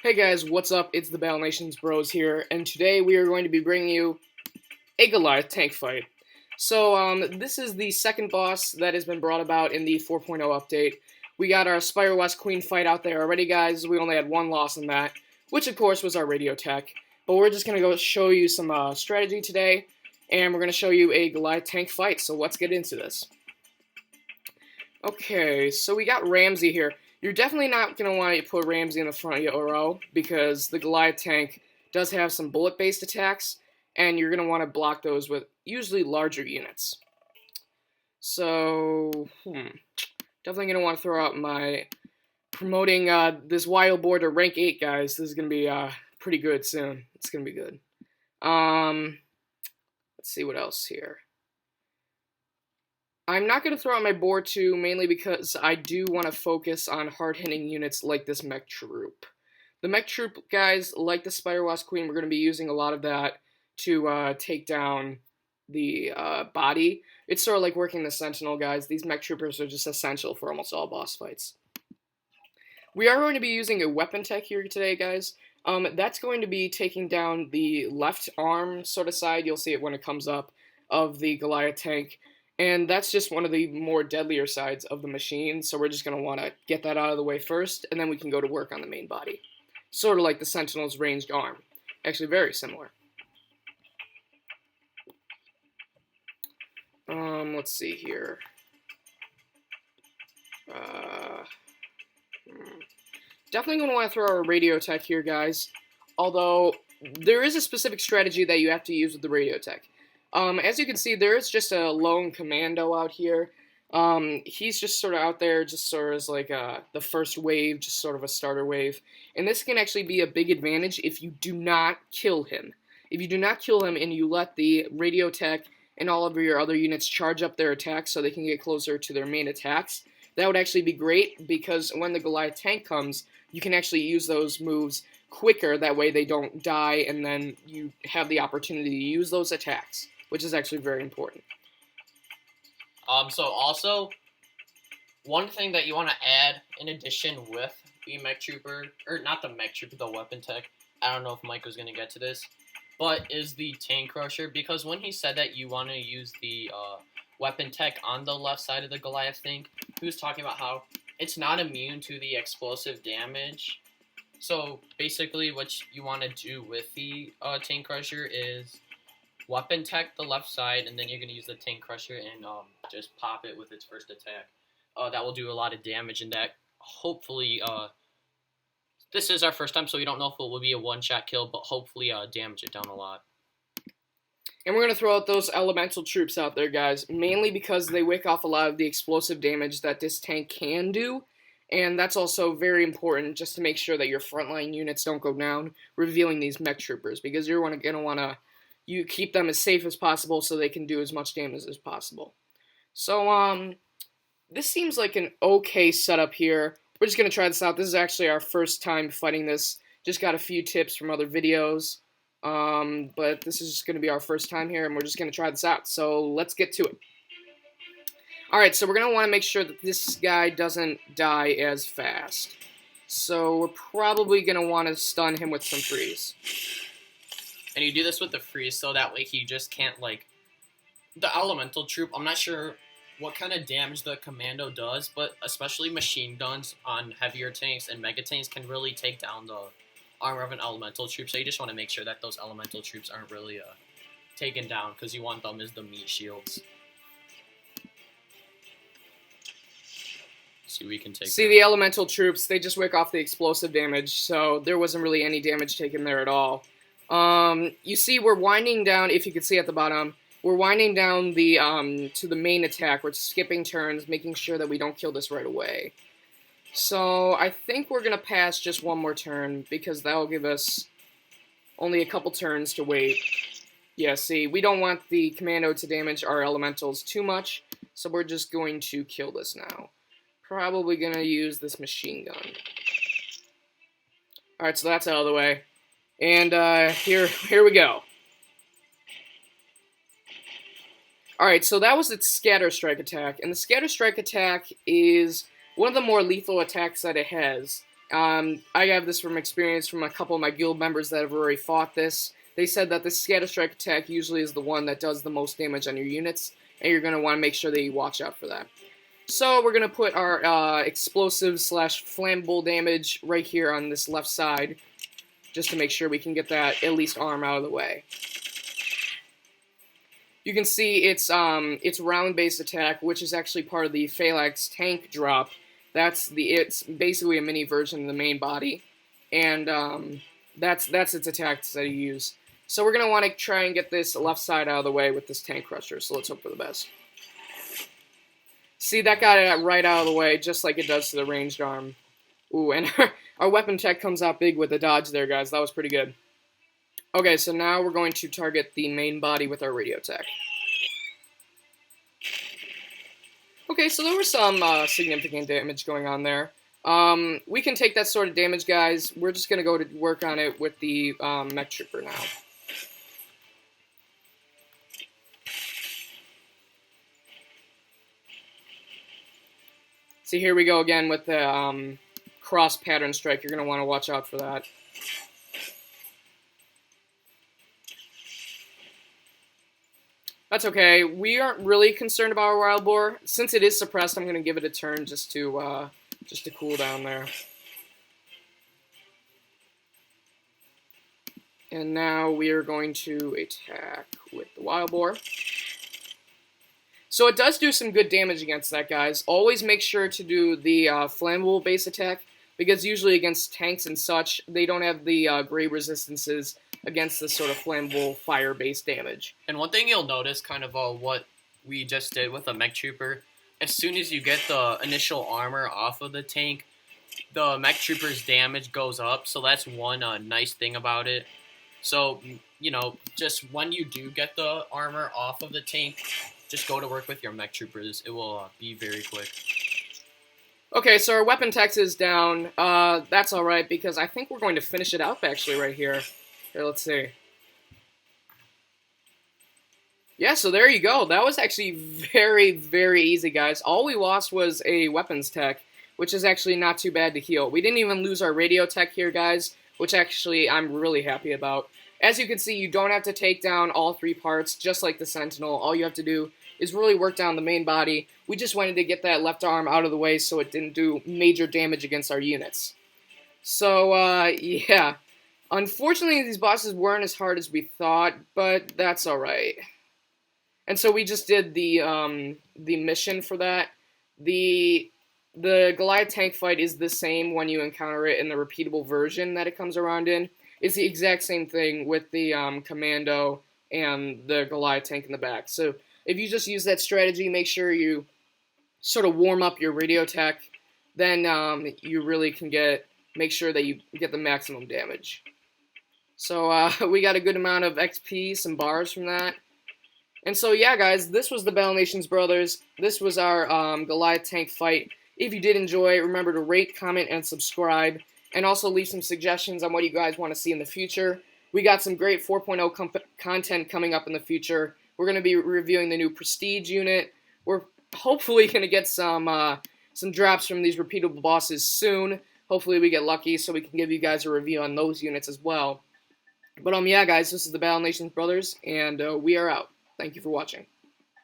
Hey guys, what's up? It's the Battle Nations Bros here, and today we are going to be bringing you a Goliath tank fight. So, this is the second boss that has been brought about in the 4.0 update. We got our Spire West Queen fight out there already, guys. We only had one loss in that, which of course was our radio tech. But we're just going to go show you some strategy today, and we're going to show you a Goliath tank fight, so let's get into this. Okay, so we got Ramsey here. You're definitely not going to want to put Ramsey in the front of your row, because the Goliath tank does have some bullet-based attacks, and you're going to want to block those with usually larger units. So, definitely going to want to throw out my promoting this wild board to rank 8, guys. This is going to be pretty good soon. It's going to be good. Let's see what else here. I'm not going to throw out my board too, mainly because I do want to focus on hard-hitting units like this mech troop. The mech troop, guys, like the Spire West Queen, we're going to be using a lot of that to take down the body. It's sort of like working the Sentinel, guys. These mech troopers are just essential for almost all boss fights. We are going to be using a weapon tech here today, guys. That's going to be taking down the left arm sort of side. You'll see it when it comes up of the Goliath tank. And that's just one of the more deadlier sides of the machine, so we're just going to want to get that out of the way first, and then we can go to work on the main body. Sort of like the Sentinel's ranged arm. Actually, very similar. Let's see here. Definitely going to want to throw our radio tech here, guys. Although, there is a specific strategy that you have to use with the radio tech. As you can see, there is just a lone commando out here. He's just sort of out there, just sort of as like the first wave, just sort of a starter wave. And this can actually be a big advantage if you do not kill him. If you do not kill him and you let the radio tech and all of your other units charge up their attacks so they can get closer to their main attacks, that would actually be great, because when the Goliath tank comes, you can actually use those moves quicker. That way they don't die, and then you have the opportunity to use those attacks, which is actually very important. So also, one thing that you want to add in addition with the mech trooper, or not the mech trooper, the weapon tech, I don't know if Mike was going to get to this, but is the tank crusher, because when he said that you want to use the weapon tech on the left side of the Goliath thing, he was talking about how it's not immune to the explosive damage. So basically what you want to do with the tank crusher is weapon tech the left side, and then you're going to use the tank crusher and just pop it with its first attack. That will do a lot of damage, and that hopefully, this is our first time, so we don't know if it will be a one-shot kill, but hopefully damage it down a lot. And we're going to throw out those elemental troops out there, guys, mainly because they wick off a lot of the explosive damage that this tank can do, and that's also very important just to make sure that your frontline units don't go down, revealing these mech troopers, because you're going to want to keep them as safe as possible so they can do as much damage as possible. So, this seems like an okay setup here. We're just going to try this out. This is actually our first time fighting this. Just got a few tips from other videos. But this is just going to be our first time here, and we're just going to try this out. So, let's get to it. Alright, so we're going to want to make sure that this guy doesn't die as fast. So, we're probably going to want to stun him with some freeze. And you do this with the freeze, so that way he just can't, like, the elemental troop, I'm not sure what kind of damage the commando does, but especially machine guns on heavier tanks and mega tanks can really take down the armor of an elemental troop, so you just want to make sure that those elemental troops aren't really taken down, because you want them as the meat shields. See, we can take the elemental troops, they just wick off the explosive damage, so there wasn't really any damage taken there at all. You see, we're winding down, if you can see at the bottom, we're winding down the, to the main attack. We're skipping turns, making sure that we don't kill this right away. So, I think we're going to pass just one more turn, because that'll give us only a couple turns to wait. Yeah, see, we don't want the commando to damage our elementals too much, so we're just going to kill this now. Probably going to use this machine gun. Alright, so that's out of the way. And here we go. Alright, so that was its Scatter Strike attack, and the Scatter Strike attack is one of the more lethal attacks that it has. I have this from experience from a couple of my guild members that have already fought this. They said that the Scatter Strike attack usually is the one that does the most damage on your units, and you're going to want to make sure that you watch out for that. So we're going to put our explosive slash flammable damage right here on this left side, just to make sure we can get that at least arm out of the way. You can see it's round-based attack, which is actually part of the Phalanx tank drop. It's basically a mini version of the main body, and that's its attacks that you use. So we're gonna want to try and get this left side out of the way with this tank crusher. So let's hope for the best. See, that got it right out of the way, just like it does to the ranged arm. Ooh, and our weapon tech comes out big with the dodge there, guys. That was pretty good. Okay, so now we're going to target the main body with our radio tech. Okay, so there was some significant damage going on there. We can take that sort of damage, guys. We're just going to go to work on it with the mech trooper now. See, here we go again with the cross pattern strike. You're going to want to watch out for that. That's okay. We aren't really concerned about our wild boar. Since it is suppressed, I'm going to give it a turn just to cool down there. And now we are going to attack with the wild boar. So it does do some good damage against that, guys. Always make sure to do the flammable base attack, because usually against tanks and such, they don't have the great resistances against this sort of flammable fire-based damage. And one thing you'll notice, kind of what we just did with the mech trooper, as soon as you get the initial armor off of the tank, the mech trooper's damage goes up. So that's one nice thing about it. So, you know, just when you do get the armor off of the tank, just go to work with your mech troopers. It will be very quick. Okay, so our weapon tech is down. That's alright, because I think we're going to finish it up actually right here. Here, let's see. Yeah, so there you go. That was actually very, very easy, guys. All we lost was a weapons tech, which is actually not too bad to heal. We didn't even lose our radio tech here, guys, which actually I'm really happy about. As you can see, you don't have to take down all three parts, just like the Sentinel. All you have to do is really work down the main body. We just wanted to get that left arm out of the way so it didn't do major damage against our units. So, yeah. Unfortunately, these bosses weren't as hard as we thought, but that's alright. And so we just did the mission for that. The Goliath tank fight is the same when you encounter it in the repeatable version that it comes around in. It's the exact same thing with the Commando and the Goliath tank in the back. So if you just use that strategy, make sure you sort of warm up your radio tech, then you really can make sure that you get the maximum damage. So we got a good amount of XP, some bars from that. And so yeah, guys, this was the Battle Nations Brothers. This was our Goliath tank fight. If you did enjoy, remember to rate, comment, and subscribe. And also leave some suggestions on what you guys want to see in the future. We got some great 4.0 content coming up in the future. We're going to be reviewing the new Prestige unit. We're hopefully going to get some drops from these repeatable bosses soon. Hopefully we get lucky so we can give you guys a review on those units as well. But yeah, guys, this is the Battle Nations Brothers, and we are out. Thank you for watching.